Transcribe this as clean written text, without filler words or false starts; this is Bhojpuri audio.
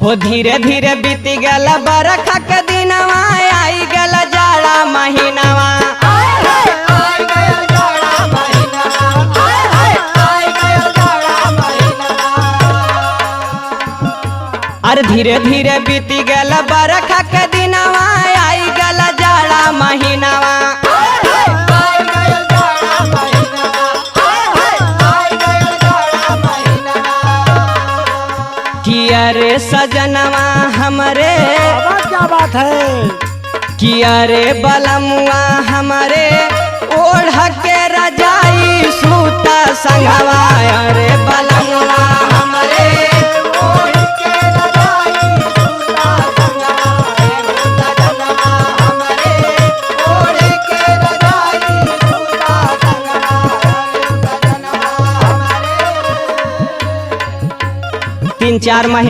हो धीरे धीरे बीती गल बरखा के दिनवा आई गल जाड़ा महीनावा। अरे धीरे धीरे बीती गल बरखा के दिनवा आई गल जाड़ा महीनावा। किया रे सजनवा हमरे, क्या बात है, किया रे बलमुआ हमरे ओढ़ के रजाई सूता संगवा। रे बलमुआ हमरे ओढ़ के रजाई सूता संगवा। सजनवा हमरे ओढ़ के रजाई सूता संगवा। सजनवा हमरे 3-4 महीने